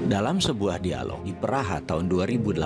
Dalam sebuah dialog di Praha tahun 2018,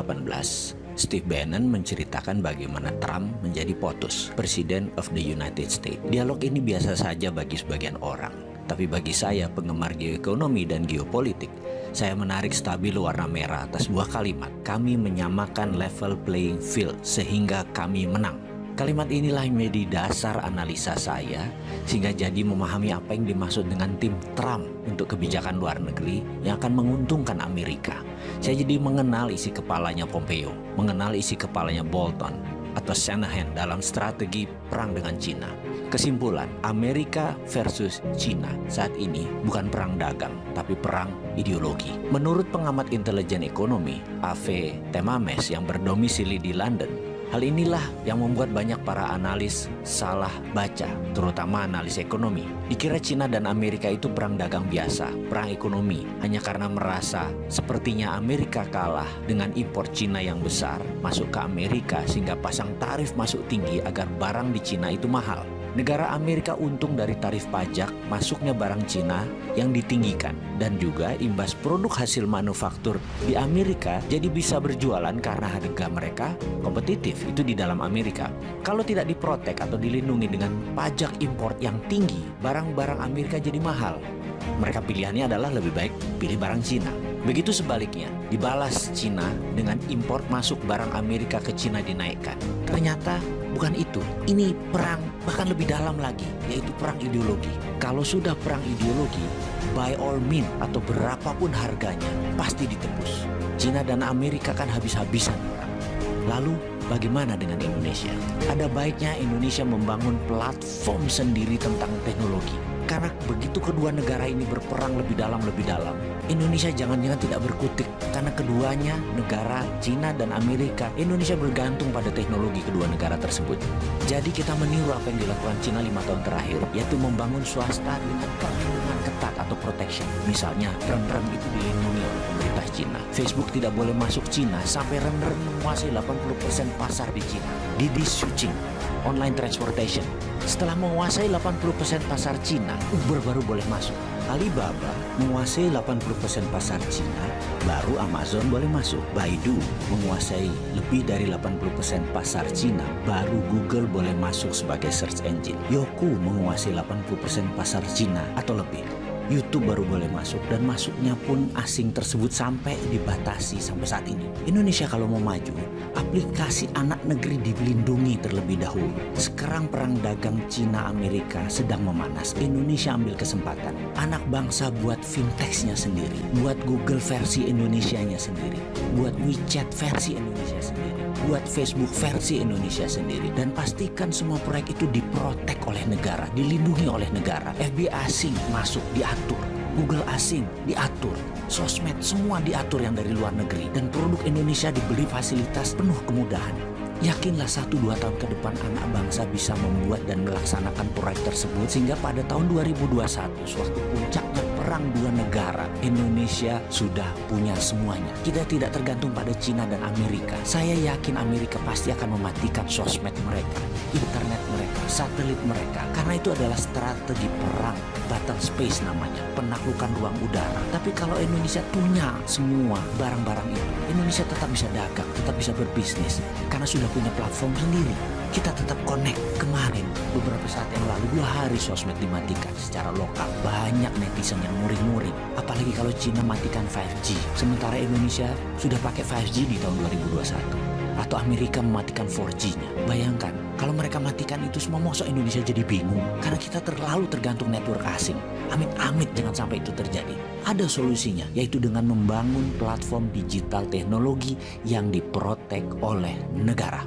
Steve Bannon menceritakan bagaimana Trump menjadi POTUS, President of the United States. Dialog ini biasa saja bagi sebagian orang, tapi bagi saya, penggemar geoekonomi dan geopolitik, saya menarik stabilo warna merah atas sebuah kalimat. Kami menyamakan level playing field sehingga kami menang. Kalimat inilah yang menjadi dasar analisa saya, sehingga jadi memahami apa yang dimaksud dengan tim Trump untuk kebijakan luar negeri yang akan menguntungkan Amerika. Saya jadi mengenal isi kepalanya Pompeo, mengenal isi kepalanya Bolton atau Shanahan dalam strategi perang dengan Cina. Kesimpulan, Amerika versus Cina saat ini bukan perang dagang, tapi perang ideologi. Menurut pengamat intelijen ekonomi, A.V. Temames yang berdomisili di London, hal inilah yang membuat banyak para analis salah baca, terutama analis ekonomi. Dikira Cina dan Amerika itu perang dagang biasa, perang ekonomi, hanya karena merasa sepertinya Amerika kalah dengan impor Cina yang besar masuk ke Amerika sehingga pasang tarif masuk tinggi agar barang di Cina itu mahal. Negara Amerika untung dari tarif pajak masuknya barang Cina yang ditinggikan, dan juga imbas produk hasil manufaktur di Amerika jadi bisa berjualan karena harga mereka kompetitif itu di dalam Amerika. Kalau tidak diprotek atau dilindungi dengan pajak impor yang tinggi, barang-barang Amerika jadi mahal. Mereka pilihannya adalah lebih baik pilih barang Cina. Begitu sebaliknya, dibalas Cina dengan impor masuk barang Amerika ke Cina dinaikkan. Ternyata bukan itu. Ini perang bahkan lebih dalam lagi, yaitu perang ideologi. Kalau sudah perang ideologi, by all means atau berapapun harganya, pasti ditebus. Cina dan Amerika kan habis-habisan perang. Lalu bagaimana dengan Indonesia? Ada baiknya Indonesia membangun platform sendiri tentang teknologi. Karena begitu kedua negara ini berperang lebih dalam, Indonesia jangan-jangan tidak berkutik. Karena keduanya, negara Cina dan Amerika, Indonesia bergantung pada teknologi kedua negara tersebut. Jadi kita meniru apa yang dilakukan Cina 5 tahun terakhir, yaitu membangun swasta dengan perlindungan ketat atau protection. Misalnya, rem-rem itu dilindungi oleh pemerintah Cina. Facebook tidak boleh masuk Cina sampai rem-rem menguasai 80% pasar di Cina. Didi Chuxing, online transportation, setelah menguasai 80% pasar Cina, Uber baru boleh masuk. Alibaba menguasai 80% pasar Cina, baru Amazon boleh masuk. Baidu menguasai lebih dari 80% pasar Cina, baru Google boleh masuk sebagai search engine. Youku menguasai 80% pasar Cina atau lebih. YouTube baru boleh masuk, dan masuknya pun asing tersebut sampai dibatasi sampai saat ini. Indonesia kalau mau maju, aplikasi anak negeri dilindungi terlebih dahulu. Sekarang perang dagang Cina Amerika sedang memanas. Indonesia ambil kesempatan. Anak bangsa buat fintechnya sendiri, buat Google versi Indonesianya sendiri, buat WeChat versi Indonesia sendiri, buat Facebook versi Indonesia sendiri, dan pastikan semua proyek itu diprotek oleh negara, dilindungi oleh negara. FBI asing masuk diatur, Google asing diatur, sosmed semua diatur yang dari luar negeri, dan produk Indonesia dibeli fasilitas penuh kemudahan. Yakinlah 1-2 tahun ke depan anak bangsa bisa membuat dan melaksanakan proyek tersebut, sehingga pada tahun 2021, sewaktu puncaknya perang dua negara, Indonesia sudah punya semuanya. Kita tidak tergantung pada Cina dan Amerika. Saya yakin Amerika pasti akan mematikan sosmed mereka, internet mereka, satelit mereka, karena itu adalah strategi perang, battle space namanya, penaklukan ruang udara. Tapi kalau Indonesia punya semua barang-barang itu, Indonesia tetap bisa dagang, tetap bisa berbisnis, karena sudah punya platform sendiri. Kita tetap connect. Kemarin, beberapa saat yang lalu, 2 hari sosmed dimatikan secara lokal. Banyak netizen yang muring-muring. Apalagi kalau Cina matikan 5G. Sementara Indonesia sudah pakai 5G di tahun 2021. Atau Amerika mematikan 4G-nya. Bayangkan, kalau mereka matikan itu semua, masa Indonesia jadi bingung? Karena kita terlalu tergantung network asing. Amit-amit jangan sampai itu terjadi. Ada solusinya, yaitu dengan membangun platform digital teknologi yang diprotek oleh negara.